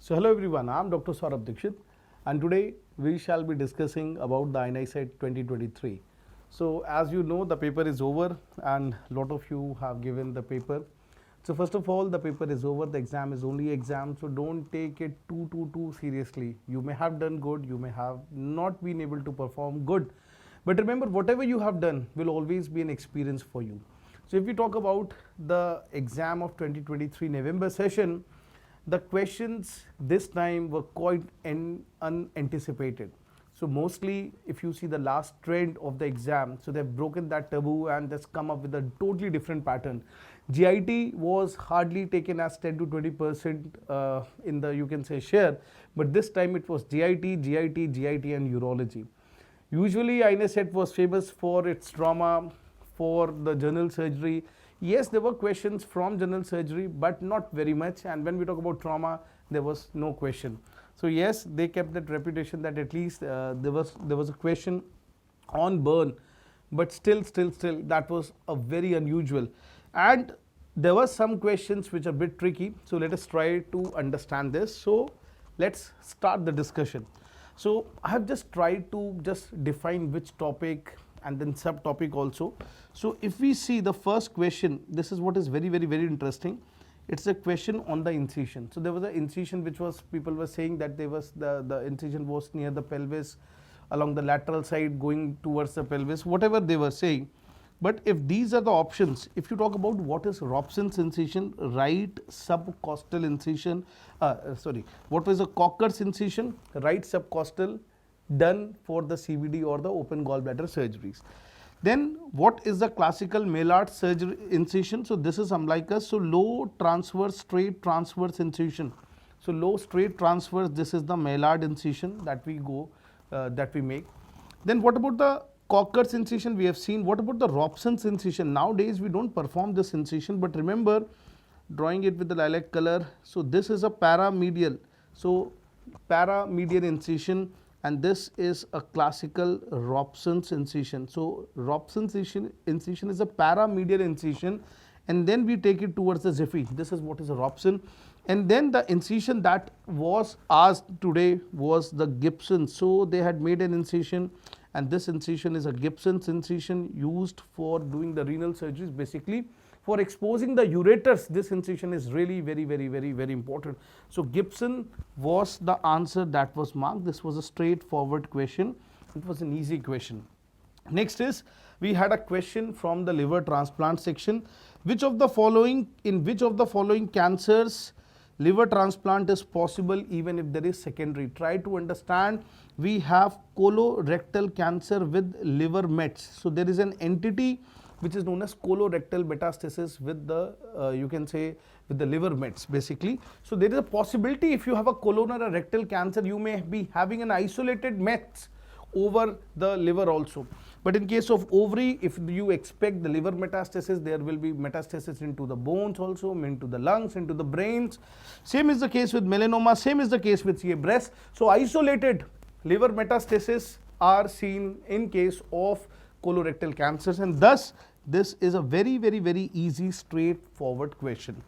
So hello everyone, I am Dr. Saurabh Dixit and today we shall be discussing about the INICET 2023. So as you know, the paper is over and a lot of you have given the paper. So first of all, the paper is over, the exam is only exam, so don't take it too seriously. You may have done good, you may have not been able to perform good, but remember, whatever you have done will always be an experience for you. So if we talk about the exam of 2023 November session, the questions this time were quite unanticipated. So mostly if you see the last trend of the exam, so they've broken that taboo and just come up with a totally different pattern. GIT was hardly taken as 10 to 20% in the, you can say, share, but this time it was GIT and urology. Usually INICET was famous for its trauma, for the general surgery. Yes, there were questions from general surgery, but not very much. And when we talk about trauma, there was no question. So yes, they kept that reputation that at least there was a question on burn, but still that was a very unusual. And there were some questions which are a bit tricky. So let us try to understand this. So let's start the discussion. So I have just tried to just define which topic and then subtopic also. So if we see the first question, this is what is very interesting. It's a question on the incision. So there was an incision which was, people were saying that there was the incision was near the pelvis, along the lateral side going towards the pelvis, whatever they were saying. But if these are the options, if you talk about what is Robson's incision, right subcostal incision, what was a Kokal's incision, right subcostal, done for the CVD or the open gallbladder surgeries. Then what is the classical Maillard surgery incision? So this is umbilicus, so low transverse, straight transverse incision. So low straight transverse, this is the Maillard incision that we make. Then what about the Kokal's incision? We have seen. What about the Robson's incision? Nowadays we don't perform this incision, but remember, drawing it with the lilac color. So this is a paramedial. So paramedial incision, and this is a classical Robson's incision. So Robson's incision is a paramedial incision, and then we take it towards the Ziffy. This is what is a Robson. And then the incision that was asked today was the Gibson. So they had made an incision, and this incision is a Gibson's incision used for doing the renal surgeries, basically for exposing the ureters. This incision is really very important. So Gibson was the answer that was marked. This was a straightforward question. It was an easy question. Next is, we had a question from the liver transplant section. In which of the following cancers liver transplant is possible even if there is secondary? Try to understand. We have colorectal cancer with liver mets. So there is an entity which is known as colorectal metastasis with the, you can say, with the liver mets basically. So there is a possibility if you have a colon or a rectal cancer, you may be having an isolated mets over the liver also. But in case of ovary, if you expect the liver metastasis, there will be metastasis into the bones also, into the lungs, into the brains. Same is the case with melanoma, same is the case with breast. So isolated liver metastasis are seen in case of colorectal cancers, and thus this is a very easy straightforward question.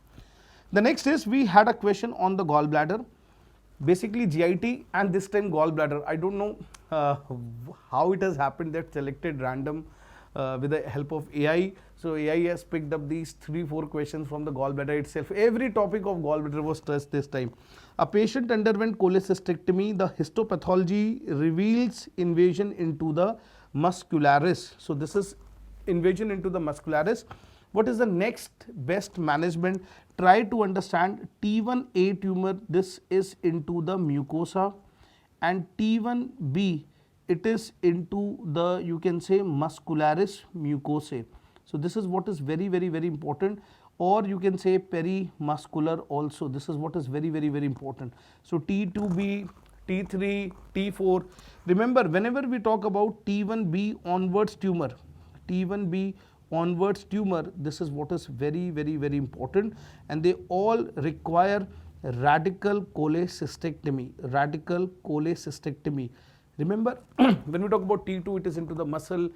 The next is, we had a question on the gallbladder, basically GIT, and this time gallbladder. I don't know how it has happened that selected random with the help of AI. So AI has picked up these 3-4 questions from the gallbladder itself. Every topic of gallbladder was stressed this time. A patient underwent cholecystectomy. The histopathology reveals invasion into the muscularis. So this is invasion into the muscularis. What is the next best management? Try to understand. T1A tumor, this is into the mucosa, and T1B, it is into the, you can say, muscularis mucosae. So this is what is very important, or you can say perimuscular also. This is what is very important. So T2B, T3, T4. Remember, whenever we talk about T1B onwards tumor, T1B onwards tumor, this is what is very important, and they all require radical cholecystectomy. Remember, when we talk about T2, it is into the muscle.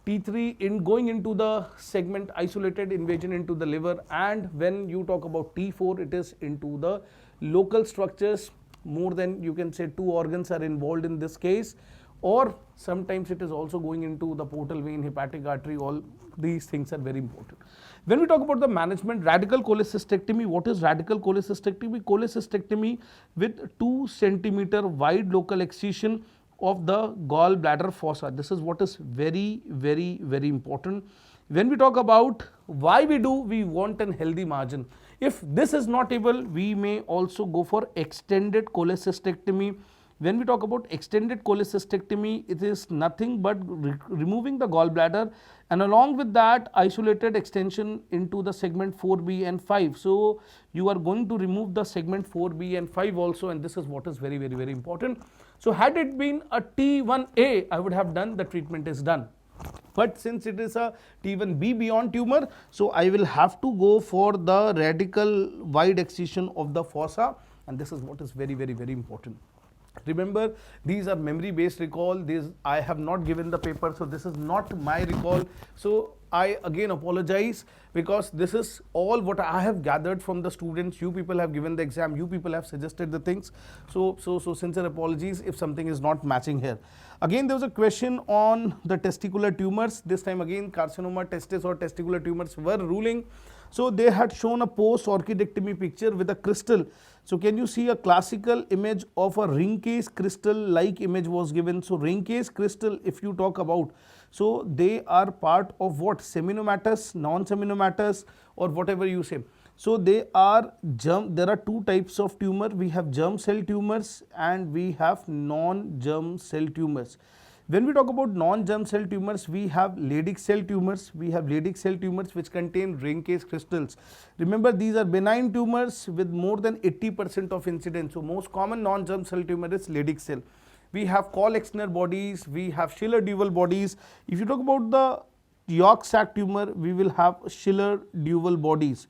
T3 in going into the segment, isolated invasion into the liver, and when you talk about T4, it is into the local structures more than, you can say, 2 organs are involved in this case, or sometimes it is also going into the portal vein, hepatic artery. All these things are very important. When we talk about the management, radical cholecystectomy, what is radical cholecystectomy? Cholecystectomy with 2 centimeter wide local excision of the gallbladder fossa. This is what is very, very, very important. When we talk about why we do, we want a healthy margin. If this is not able, we may also go for extended cholecystectomy. When we talk about extended cholecystectomy, it is nothing but removing the gallbladder, and along with that isolated extension into the segment 4B and 5. So you are going to remove the segment 4B and 5 also, and this is what is very, very, very important. So had it been a T1A, I would have done, the treatment is done. But since it is a T1B beyond tumor, so I will have to go for the radical wide excision of the fossa, and this is what is very, very, very important. Remember, these are memory based recall. I have not given the paper, so this is not my recall. So I again apologize, because this is all what I have gathered from the students. You people have given the exam, you people have suggested the things. So sincere apologies if something is not matching here. Again, there was a question on the testicular tumors. This time again, carcinoma testis or testicular tumors were ruling. So they had shown a post orchidectomy picture with a crystal. So can you see a classical image of a ring case crystal like image was given. So ring case crystal, if you talk about, so they are part of what? Seminomatous, non-seminomatous, or whatever you say. So they are there are 2 types of tumor. We have germ cell tumors and we have non-germ cell tumors. When we talk about non-germ cell tumors, we have Leydig cell tumors. We have Leydig cell tumors which contain ring case crystals. Remember, these are benign tumors with more than 80% of incidence. So most common non-germ cell tumor is Leydig cell. We have Kohl-Exner bodies. We have Schiller duval bodies. If you talk about the York sac tumor, we will have Schiller duval bodies.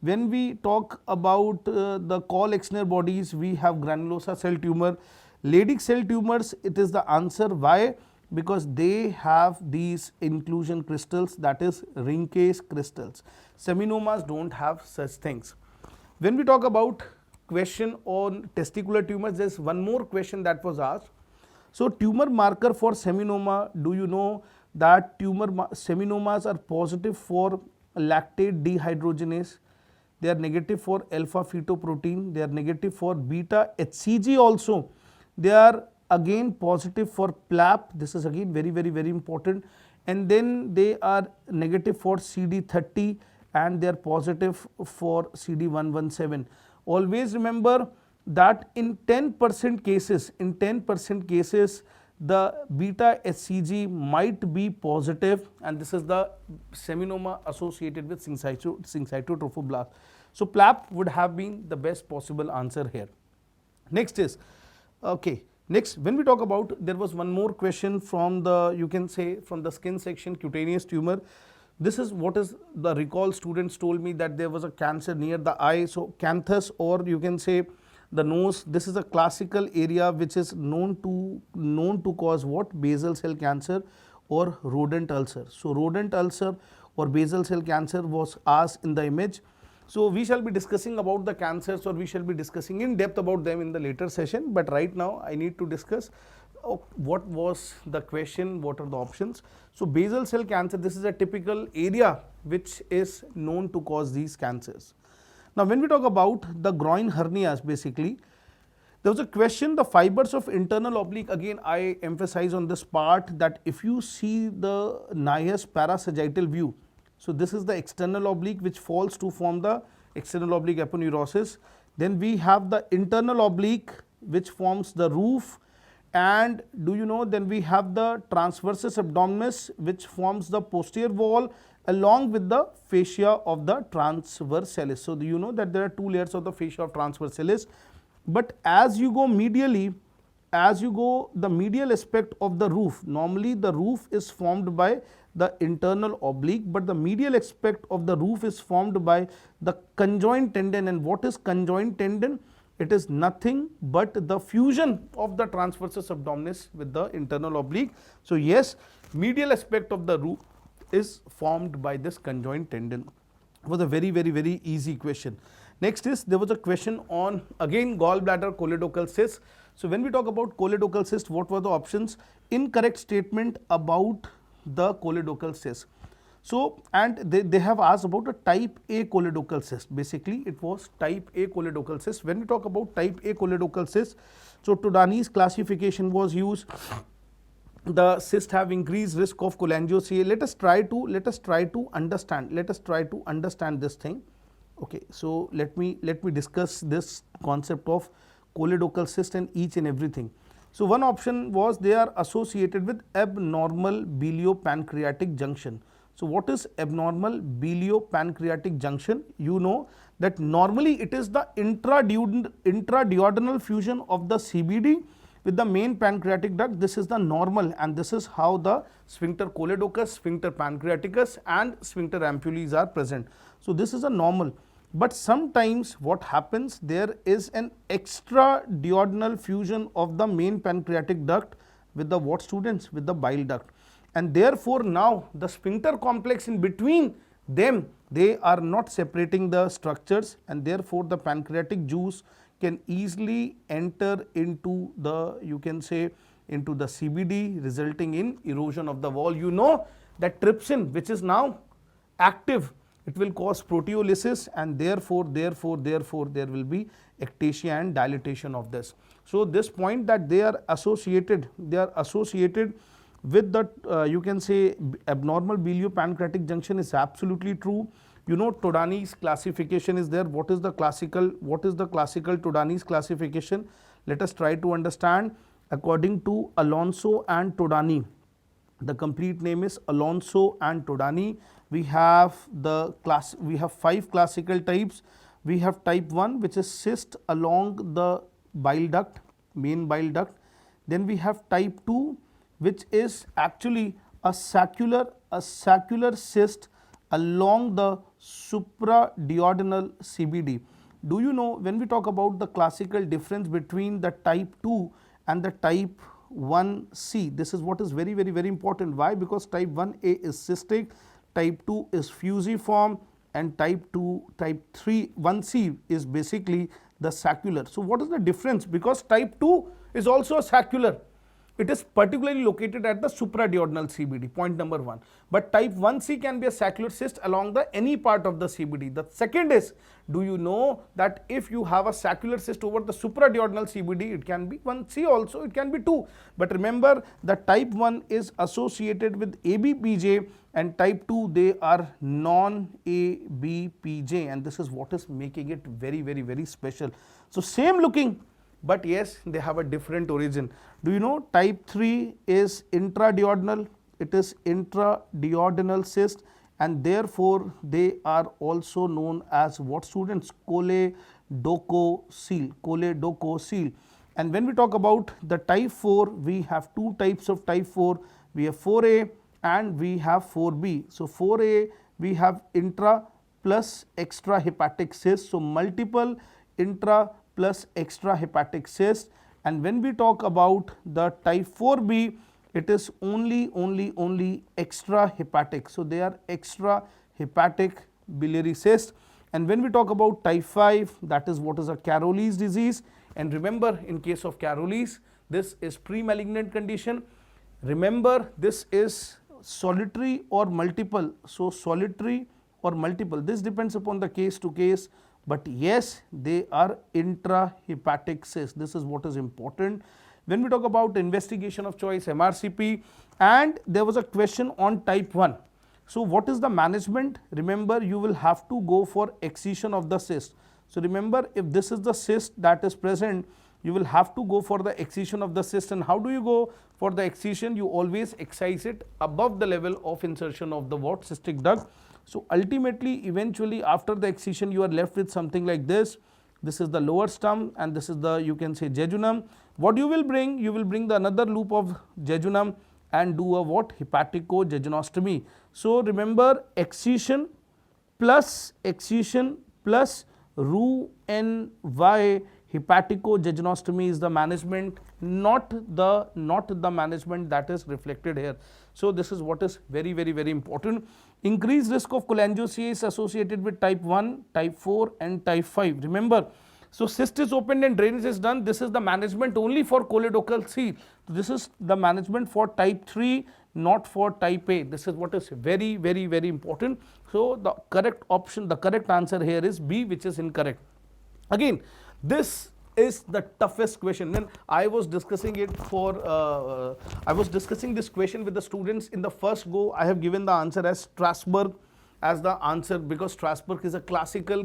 When we talk about the Kohl-Exner bodies, we have granulosa cell tumor. Leydig cell tumors, it is the answer. Why? Because they have these inclusion crystals, that is ring case crystals. Seminomas don't have such things. When we talk about question on testicular tumors, there is one more question that was asked. So tumor marker for seminoma, do you know that seminomas are positive for lactate dehydrogenase? They are negative for alpha fetoprotein. They are negative for beta HCG also. They are again positive for PLAP. This is again very, very, very important. And then they are negative for CD30 and they are positive for CD117. Always remember that in 10% cases, the beta HCG might be positive, and this is the seminoma associated with syncytotrophoblast. So PLAP would have been the best possible answer here. Next is, next when we talk about, there was one more question from the, you can say from the skin section, cutaneous tumor. This is what is the recall. Students told me that there was a cancer near the eye, so canthus, or you can say the nose. This is a classical area which is known to cause what? Basal cell cancer or rodent ulcer. So rodent ulcer or basal cell cancer was asked in the image. So we shall be discussing about the cancers, or we shall be discussing in depth about them in the later session, but right now I need to discuss what was the question, what are the options. So basal cell cancer, this is a typical area which is known to cause these cancers. Now when we talk about the groin hernias, basically there was a question, the fibers of internal oblique. Again I emphasize on this part that if you see the nice parasagittal view, so this is the external oblique which falls to form the external oblique aponeurosis. Then we have the internal oblique which forms the roof, and do you know, then we have the transversus abdominis which forms the posterior wall along with the fascia of the transversalis. So you know that there are 2 layers of the fascia of transversalis, but as you go medially, the medial aspect of the roof, normally the roof is formed by the internal oblique, but the medial aspect of the roof is formed by the conjoint tendon. And what is conjoint tendon? It is nothing but the fusion of the transversus abdominis with the internal oblique. So yes, medial aspect of the roof is formed by this conjoint tendon. Was a very easy question. Next is, there was a question on again gallbladder choledochal cyst. So when we talk about choledochal cyst, what were the options? Incorrect statement about the choledochal cyst. So, and they have asked about a type A choledochal cyst. Basically, it was type A choledochal cyst. When we talk about type A choledochal cyst, so Todani's classification was used. The cyst have increased risk of cholangiocarcinoma. Let us try to understand this thing. Okay, so let me discuss this concept of choledochal cyst and each and everything. So one option was they are associated with abnormal biliopancreatic junction. So what is abnormal biliopancreatic junction? You know that normally it is the intraduodenal fusion of the CBD with the main pancreatic duct. This is the normal, and this is how the sphincter choledochus, sphincter pancreaticus and sphincter ampulis are present. So this is a normal. But sometimes what happens, there is an extraduodenal fusion of the main pancreatic duct with the what students? With the bile duct. And therefore now the sphincter complex in between them, they are not separating the structures, and therefore the pancreatic juice can easily enter into the, you can say, into the CBD, resulting in erosion of the wall. You know that trypsin, which is now active, it will cause proteolysis, and therefore there will be ectasia and dilatation of this. So this point that they are associated with the you can say abnormal biliopancreatic junction is absolutely true. You know Todani's classification is there. What is the classical Todani's classification? Let us try to understand. According to Alonso and Todani, the complete name is Alonso and Todani. We have 5 classical types. We have type 1, which is cyst along the bile duct, main bile duct. Then we have type 2, which is actually a saccular cyst along the supraduodenal CBD. Do you know, when we talk about the classical difference between the type 2 and the type 1C, this is what is very important. Why? Because type 1A is cystic, type 2 is fusiform, and type 3, 1C is basically the saccular. So what is the difference? Because type 2 is also a saccular. It is particularly located at the supraduodenal CBD, point number 1. But type 1C can be a saccular cyst along the any part of the CBD. The second is, do you know that if you have a saccular cyst over the supraduodenal CBD, it can be 1C also, it can be 2. But remember, the type 1 is associated with ABPJ, and type 2 they are non-ABPJ, and this is what is making it very special. So same looking, but yes, they have a different origin. Do you know type 3 is intraduodenal? It is intraduodenal cyst, and therefore they are also known as what students? Choledococele. And when we talk about the type 4, we have 2 types of type 4. We have 4A and we have 4B. So 4A, we have intra plus extrahepatic cyst. So multiple intra plus extrahepatic cyst. And when we talk about the type 4B, it is only extrahepatic. So they are extrahepatic biliary cyst. And when we talk about type 5, that is what is a Caroli's disease. And remember, in case of Caroli's, this is pre-malignant condition. Remember, this is solitary or multiple. So solitary or multiple, this depends upon the case to case. But yes, they are intrahepatic cysts. This is what is important. When we talk about investigation of choice, MRCP, and there was a question on type 1. So what is the management? Remember, you will have to go for excision of the cyst. So remember, if this is the cyst that is present, you will have to go for the excision of the cyst. And how do you go for the excision? You always excise it above the level of insertion of the what? Cystic duct. So ultimately, eventually, after the excision, you are left with something like this. This is the lower stump, and this is the, you can say, jejunum. What you will bring? You will bring the another loop of jejunum and do a what? Hepatico-jejunostomy. So remember, excision plus Roux-en-Y hepatico-jejunostomy is the management, not the management that is reflected here. So this is what is very important. Increased risk of cholangiocarcinoma is associated with type 1, type 4 and type 5. Remember, so cyst is opened and drainage is done. This is the management only for choledochal seal. This is the management for type 3, not for type A. This is what is very, very, very important. So the correct option, the correct answer here is B, which is incorrect. Again, this is the toughest question. Then I was discussing it for, I was discussing this question with the students in the first go. I have given the answer as Strasbourg as the answer, because Strasbourg is a classical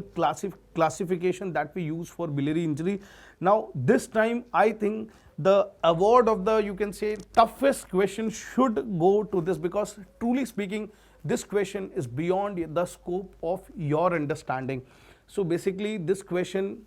classification that we use for biliary injury. Now this time I think the award of the, you can say, toughest question should go to this, because truly speaking this question is beyond the scope of your understanding. So basically this question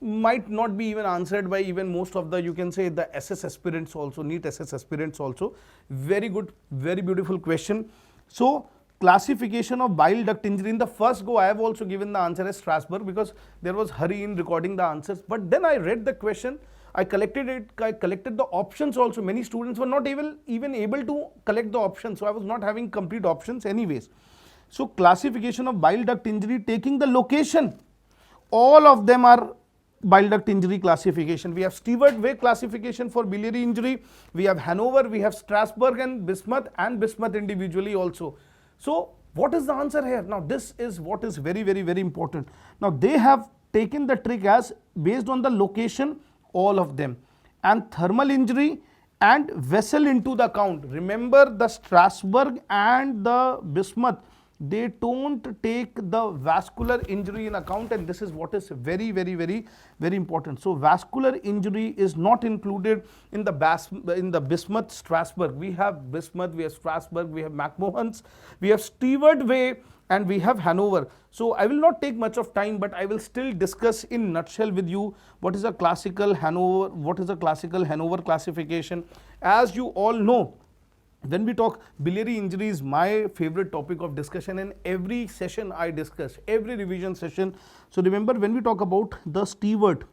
might not be even answered by even most of the, you can say, the SS aspirants also, NEET SS aspirants also. Very good, very beautiful question. So classification of bile duct injury, in the first go I have also given the answer as Strasbourg, because there was hurry in recording the answers. But then I read the question, I collected it, I collected the options also. Many students were not even able to collect the options, so I was not having complete options anyways. So classification of bile duct injury, taking the location, all of them are bile duct injury classification. We have Stewart Way classification for biliary injury, we have Hanover, we have Strasbourg and Bismuth individually also. So what is the answer here? Now this is what is very, very, very important. Now they have taken the trick as based on the location, all of them, and thermal injury and vessel into the account. Remember, the Strasbourg and the Bismuth, they don't take the vascular injury in account, and this is what is very, very, very, very important. So vascular injury is not included in the Bismuth, Strasbourg. We have Bismuth, we have Strasbourg, we have McMahon's, we have Stewart Way, and we have Hanover. So I will not take much of time, but I will still discuss in nutshell with you what is a classical Hanover, what is a classical Hanover classification. As you all know, when we talk biliary injury is my favorite topic of discussion, and every session I discuss, every revision session. So remember, when we talk about the Strasbourg,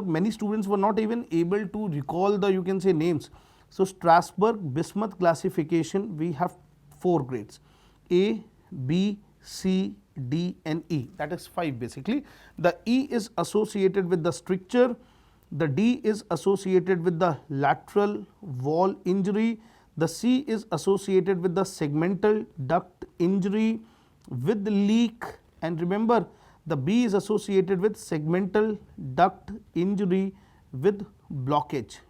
many students were not even able to recall the, you can say, names. So Strasbourg Bismuth classification, we have 4 grades, A, B, C, D and E. That is 5 basically. The E is associated with the stricture, the D is associated with the lateral wall injury, the C is associated with the segmental duct injury with leak, and remember the B is associated with segmental duct injury with blockage,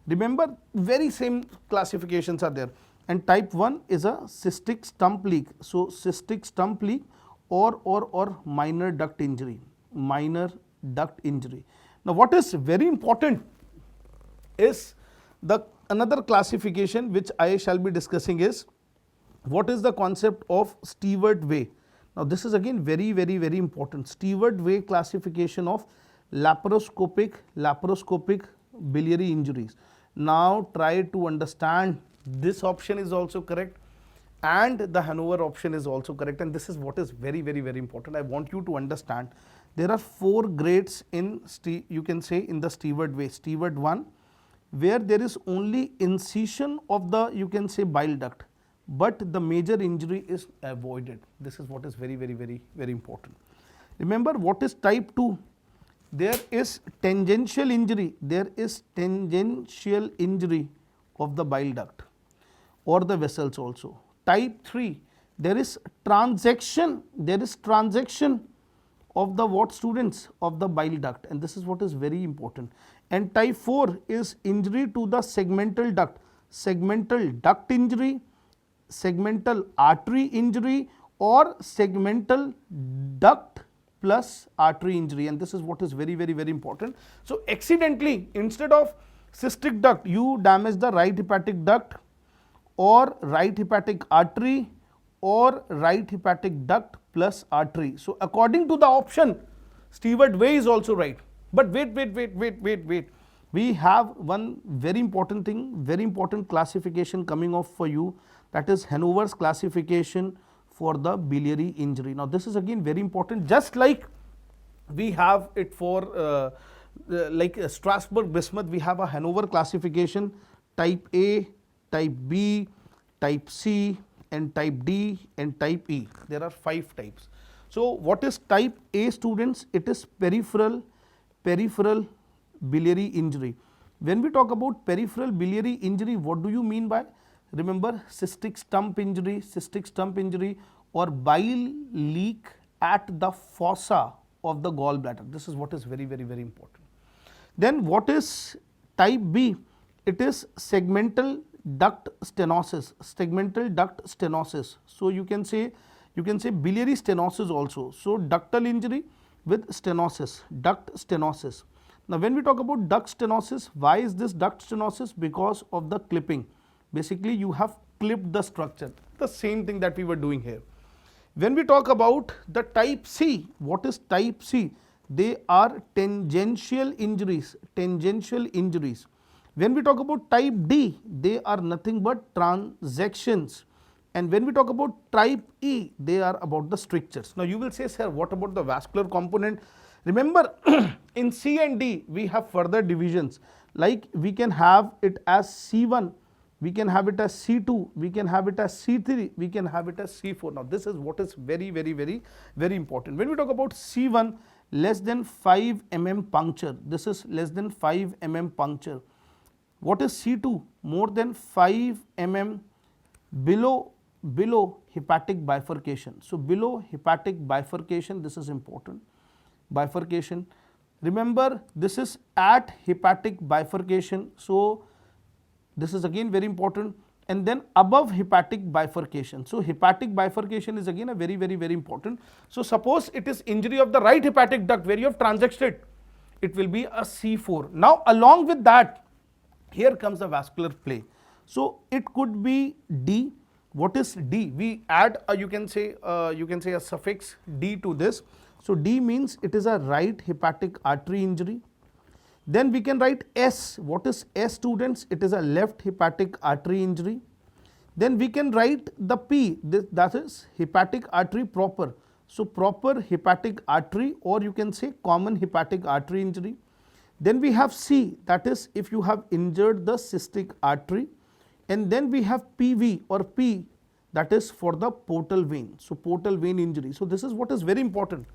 Remember, very same classifications are there. And type 1 is a cystic stump leak. So cystic stump leak or minor duct injury, Now what is very important is the another classification which I shall be discussing is what is the concept of Stewart Way. Now this is again very, very, very important. Stewart Way classification of laparoscopic biliary injuries. Now try to understand, this option is also correct and the Hanover option is also correct, and this is what is very, very, very important. I want you to understand there are 4 grades in, you can say, in the Stewart Way. Stewart 1, where there is only incision of the, you can say, bile duct, but the major injury is avoided. This is what is very, very, very, very important. Remember, what is type 2? There is tangential injury, of the bile duct or the vessels also. Type 3, there is transaction of the what, students, of the bile duct, and this is what is very important. And type 4 is injury to the segmental duct injury, segmental artery injury or segmental duct plus artery injury, and this is what is very, very, very important. So accidentally, instead of cystic duct, you damage the right hepatic duct or right hepatic artery or right hepatic duct plus artery. So according to the option, Stewart Way is also right. But wait. We have one very important thing, very important classification coming off for you, that is Hanover's classification for the biliary injury. Now this is again very important, just like we have it for like Strasbourg bismuth, we have a Hanover classification, type A, type B, type C, and type D, and type E. There are 5 types. So what is type A, students? It is peripheral biliary injury. When we talk about peripheral biliary injury, what do you mean by? Remember cystic stump injury or bile leak at the fossa of the gallbladder. This is what is very important. Then what is type B? It is segmental duct stenosis, So you can say biliary stenosis also. So ductal injury with stenosis, duct stenosis. Now when we talk about duct stenosis, why is this duct stenosis? Because of the clipping. Basically you have clipped the structure, the same thing that we were doing here. When we talk about the type C, what is type C? They are tangential injuries. When we talk about type D, they are nothing but transactions. And when we talk about type E, they are about the strictures. Now you will say, sir, what about the vascular component? Remember in C and D, we have further divisions, like we can have it as C1, we can have it as C2, we can have it as C3, we can have it as C4. Now this is what is very important. When we talk about C1, less than 5 mm puncture, this is less than 5 mm puncture. What is C2? More than 5 mm below hepatic bifurcation. So below hepatic bifurcation, this is important. Bifurcation. Remember, this is at hepatic bifurcation. So this is again very important. And then above hepatic bifurcation. So hepatic bifurcation is again a very important. So suppose it is injury of the right hepatic duct where you have transected, it will be a C4. Now along with that, here comes the vascular play. So it could be D. What is D? We add a, you can say a suffix D to this. So D means it is a right hepatic artery injury. Then we can write S. What is S, students? It is a left hepatic artery injury. Then we can write the P, that is hepatic artery proper. So proper hepatic artery, or you can say common hepatic artery injury. Then we have C, that is if you have injured the cystic artery. And then we have PV or P, that is for the portal vein. So portal vein injury. So this is what is very important.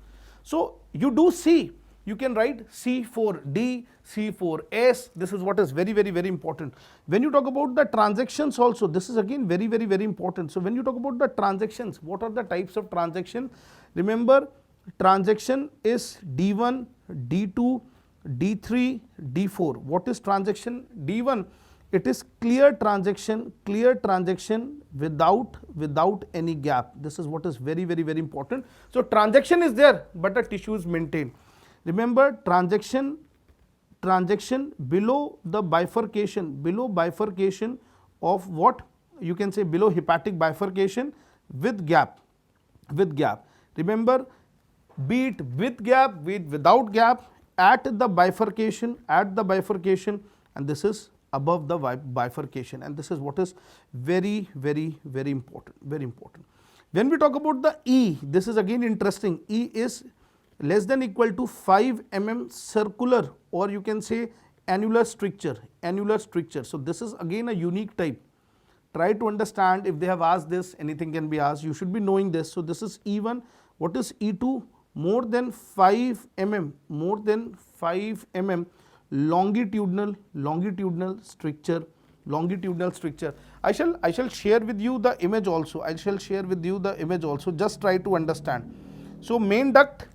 So you do C, you can write C4D, C4S. This is what is very important. When you talk about the transactions also, this is again very important. So when you talk about the transactions, what are the types of transaction? Remember, transaction is D1, D2, D3, D4. What is transaction? D1, it is clear transaction without any gap. This is what is very important. So transaction is there, but the tissue is maintained. Remember, transaction below the bifurcation of what? You can say below hepatic bifurcation with gap. Remember, be it with gap, be it without gap, at the bifurcation, and this is above the bifurcation, and this is what is very important. When we talk about the E, this is again interesting. E is less than equal to 5 mm circular, or you can say annular stricture. So this is again a unique type. Try to understand, if they have asked this, anything can be asked, you should be knowing this. So this is E1. What is E2? More than 5 mm, longitudinal stricture. I shall share with you the image also. Just try to understand. So main duct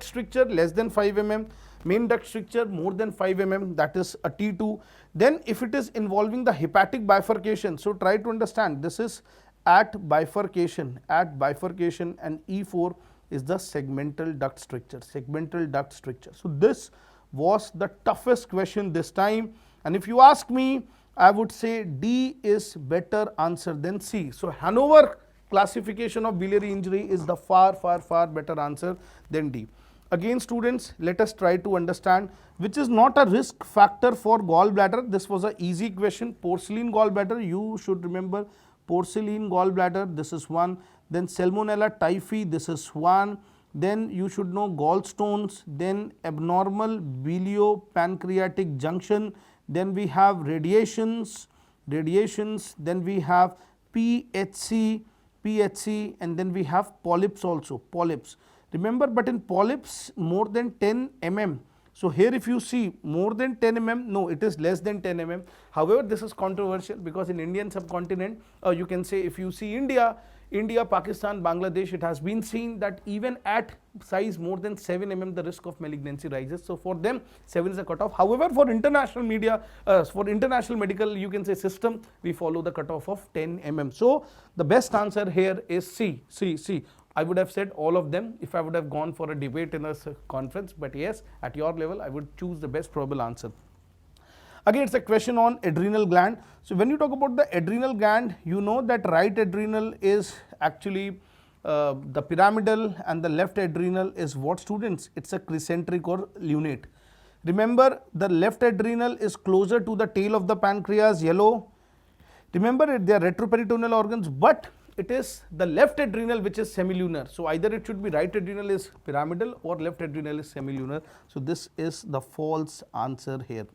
stricture less than 5 mm, main duct stricture more than 5 mm, that is a T2. Then if it is involving the hepatic bifurcation, so try to understand, this is at bifurcation, and E4 is the segmental duct stricture. So this was the toughest question this time, and if you ask me, I would say D is better answer than C. So Hanover classification of biliary injury is the far better answer than D. Again students, let us try to understand which is not a risk factor for gallbladder. This was an easy question. Porcelain gallbladder, you should remember porcelain gallbladder, this is one. Then Salmonella typhi, this is one. then you should know gallstones, then abnormal biliopancreatic junction, then we have radiations, then we have PHC, and then we have polyps also, polyps. Remember, but in polyps more than 10 mm. So here if you see more than 10 mm, no, it is less than 10 mm. However, this is controversial because in Indian subcontinent, you can say if you see India, Pakistan, Bangladesh, it has been seen that even at size more than 7 mm, the risk of malignancy rises. So for them, 7 is a cutoff. However, for international media, for international medical, you can say system, we follow the cutoff of 10 mm. So the best answer here is C. I would have said all of them if I would have gone for a debate in a conference, but yes, at your level, I would choose the best probable answer. Again, it's a question on adrenal gland. So when you talk about the adrenal gland, you know that right adrenal is actually the pyramidal and the left adrenal is what, students? It's a crescentric or lunate. Remember, the left adrenal is closer to the tail of the pancreas, yellow. Remember, they are retroperitoneal organs, but it is the left adrenal which is semilunar. So either it should be right adrenal is pyramidal or left adrenal is semilunar. So this is the false answer here.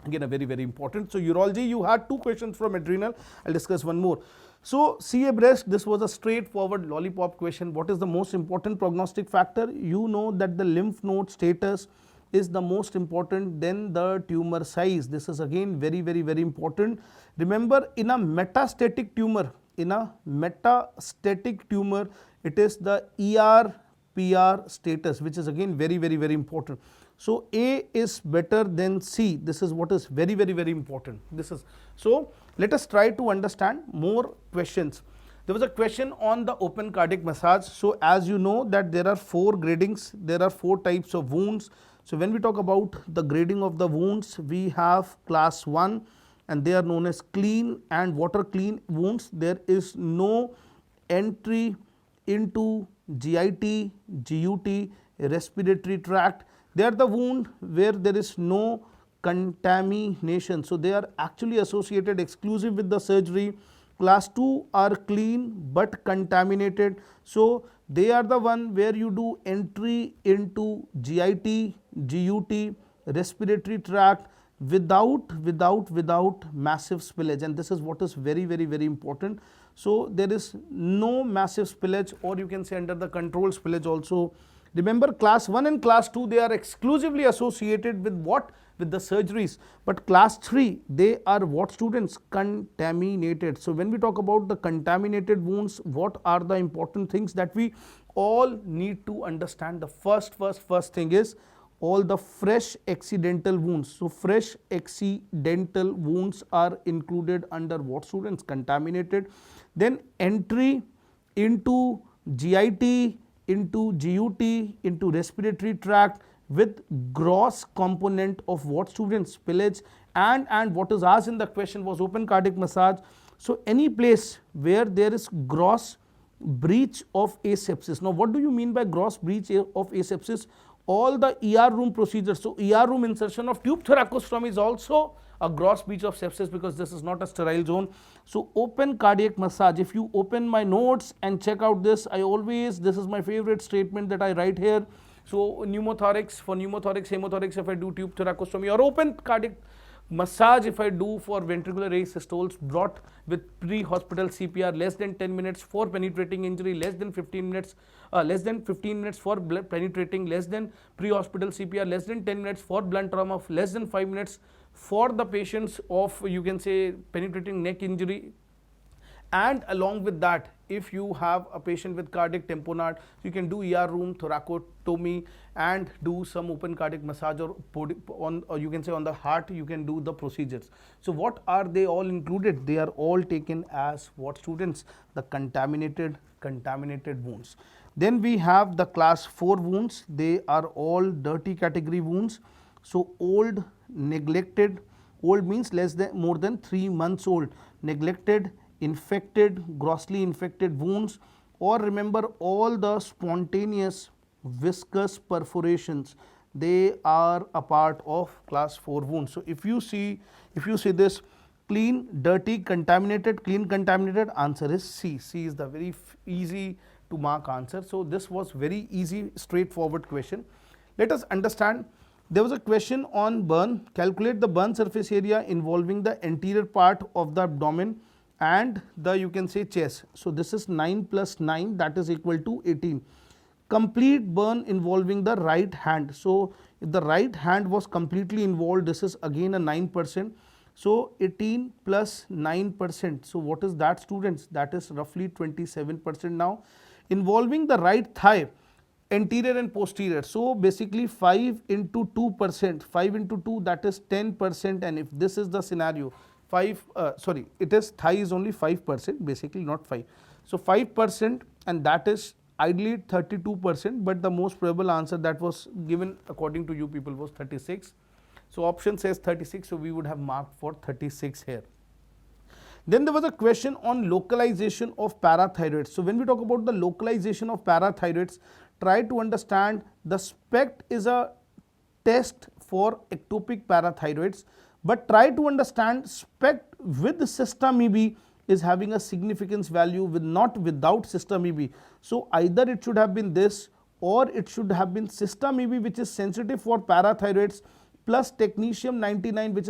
Again, a very, very important. So urology, you had 2 questions from adrenal. I'll discuss one more. So CA breast, this was a straightforward lollipop question. What is the most important prognostic factor? You know that the lymph node status is the most important, then the tumor size. This is again very, very, very important. Remember, in a metastatic tumor, it is the ER-PR status, which is again very, very, very important. So A is better than C. This is what is very, very, very important. This is so. Let us try to understand more questions. There was a question on the open cardiac massage. So as you know that there are 4 gradings, there are 4 types of wounds. So when we talk about the grading of the wounds, we have class 1 and they are known as clean and water clean wounds. There is no entry into GIT, GUT, respiratory tract. They are the wound where there is no contamination. So they are actually associated exclusive with the surgery. Class 2 are clean but contaminated. So they are the one where you do entry into GIT, GUT, respiratory tract without massive spillage, and this is what is very, very, very important. So there is no massive spillage, or you can say under the controlled spillage also. Remember, class 1 and class 2, they are exclusively associated with what? With the surgeries. But class 3, they are what, students? Contaminated. So when we talk about the contaminated wounds, what are the important things that we all need to understand? The first thing is all the fresh accidental wounds. So fresh accidental wounds are included under what, students? Contaminated. Then entry into GIT, into GUT, into respiratory tract with gross component of what, students? Spillage. And what is asked in the question was open cardiac massage. So any place where there is gross breach of asepsis. Now what do you mean by gross breach of asepsis? All the ER room procedures. So ER room insertion of tube thoracostomy is also a gross breach of sepsis because this is not a sterile zone. So open cardiac massage, if you open my notes and check out this, this is my favorite statement that I write here. So pneumothorax, for pneumothorax, hemothorax, if I do tube thoracostomy, or open cardiac massage if I do for ventricular asystoles brought with pre-hospital CPR, less than 10 minutes for penetrating injury, less than 15 minutes for blood penetrating, less than pre-hospital CPR, less than 10 minutes for blunt trauma, less than 5 minutes for the patients of, you can say, penetrating neck injury. And along with that, if you have a patient with cardiac tamponade, you can do ER room thoracotomy and do some open cardiac massage, or you can say on the heart, you can do the procedures. So what are they all included? They are all taken as what, students? The contaminated wounds. Then we have the class 4 wounds. They are all dirty category wounds. So old, neglected, old means more than 3 months old, neglected, infected, grossly infected wounds, or remember all the spontaneous viscous perforations, they are a part of class 4 wounds. So if you see this clean, dirty, contaminated, clean, contaminated, answer is C. C is the very easy to mark answer. So this was very easy, straightforward question. Let us understand. There was a question on burn. Calculate the burn surface area involving the anterior part of the abdomen and the, you can say, chest. So this is 9 plus 9, that is equal to 18. Complete burn involving the right hand. So if the right hand was completely involved, this is again a 9%. So 18 plus 9%. So what is that, students? That is roughly 27% now. Involving the right thigh, anterior and posterior. So basically 5 into 2%, 5 into 2, that is 10%. And if this is the scenario, it is thigh is only 5%, basically not 5. So 5%, and that is ideally 32%, but the most probable answer that was given according to you people was 36. So option says 36, so we would have marked for 36 here. Then there was a question on localization of parathyroids. So when we talk about the localization of parathyroids, try to understand the SPECT is a test for ectopic parathyroids, but try to understand SPECT with system EB is having a significance value with not without system EB. So either it should have been this, or it should have been system EB, which is sensitive for parathyroids, plus technetium 99, which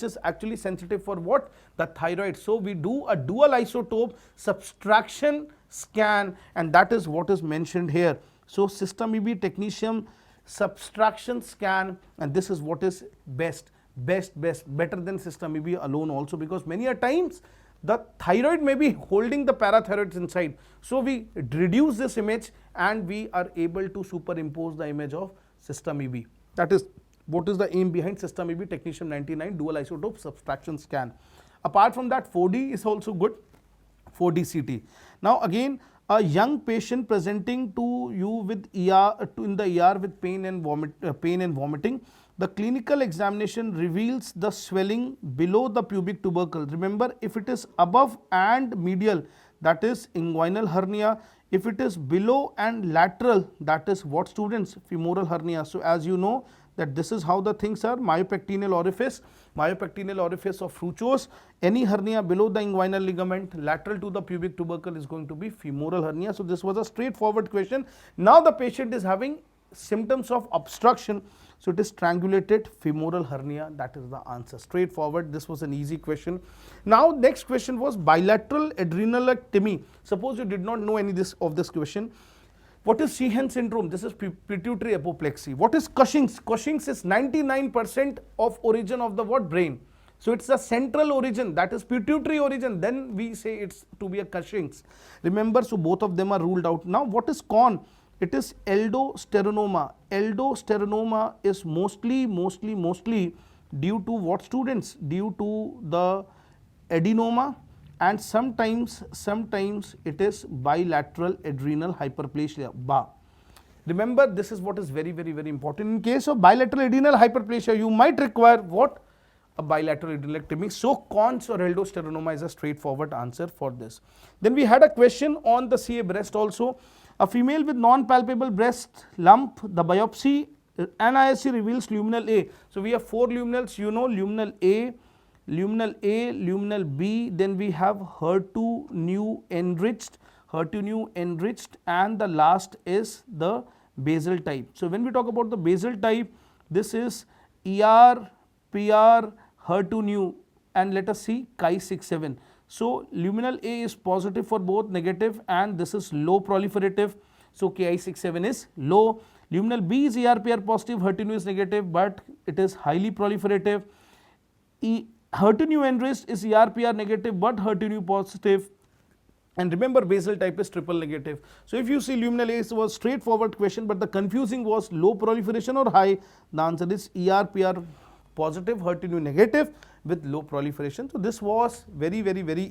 is actually sensitive for what? The thyroid. So we do a dual isotope subtraction scan, and that is what is mentioned here. So system EB, technetium subtraction scan, and this is what is best, better than system EB alone also, because many a times the thyroid may be holding the parathyroids inside. So we reduce this image and we are able to superimpose the image of system EB. That is what is the aim behind system EB, technetium 99 dual isotope subtraction scan. Apart from that, 4D is also good, 4D CT. Now again, a young patient presenting to you with in the ER with pain and vomiting. The clinical examination reveals the swelling below the pubic tubercle. Remember, if it is above and medial, that is inguinal hernia. If it is below and lateral, that is what, students? Femoral hernia. So as you know that this is how the things are. Myopectineal orifice of Fruchos. Any hernia below the inguinal ligament lateral to the pubic tubercle is going to be femoral hernia. So this was a straightforward question. Now the patient is having symptoms of obstruction. So it is strangulated femoral hernia. That is the answer. Straightforward. This was an easy question. Now next question was bilateral adrenalectomy. Suppose you did not know any of this question. What is Sheehan syndrome? This is pituitary apoplexy. What is Cushing's? Cushing's is 99% of origin of the what? Brain. So it's the central origin, that is pituitary origin. Then we say it's to be a Cushing's. Remember, so both of them are ruled out. Now what is Con? It is aldosteronoma. Aldosteronoma is mostly due to what, students? Due to the adenoma, and sometimes it is bilateral adrenal hyperplasia, BA. Remember, this is what is very important. In case of bilateral adrenal hyperplasia, you might require what? A bilateral adrenalectomy. So Cons or aldosteronoma is a straightforward answer for this. Then we had a question on the CA breast also. A female with non-palpable breast lump, the biopsy NISC reveals luminal A. So we have 4 luminals, you know, luminal A, luminal B, then we have HER2 new enriched, and the last is the basal type. So when we talk about the basal type, this is ER, PR, HER2 new, and let us see Chi67. So luminal A is positive for both, negative, and this is low proliferative. So Ki67 is low. Luminal B is ER/PR positive, HER2 new is negative, but it is highly proliferative. HER2 new enriched is ER/PR negative, but HER2 new positive. And remember, basal type is triple negative. So if you see luminal A was straightforward question, but the confusing was low proliferation or high. The answer is ER/PR positive, HER2 new negative with low proliferation. So this was very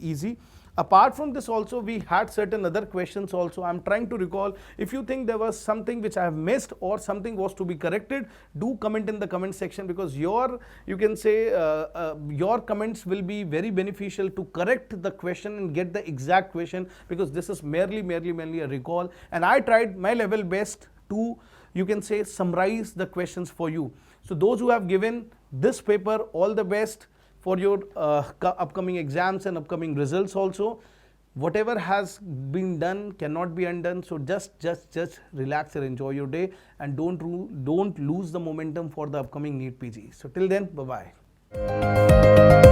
easy. Apart from this also, we had certain other questions also. I am trying to recall. If you think there was something which I have missed or something was to be corrected, do comment in the comment section, because your comments will be very beneficial to correct the question and get the exact question, because this is merely a recall, and I tried my level best to, you can say, summarize the questions for you. So those who have given this paper, all the best for your upcoming exams and upcoming results also. whatever has been done cannot be undone. So just relax and enjoy your day, and don't lose the momentum for the upcoming NEET PG. So till then, bye bye.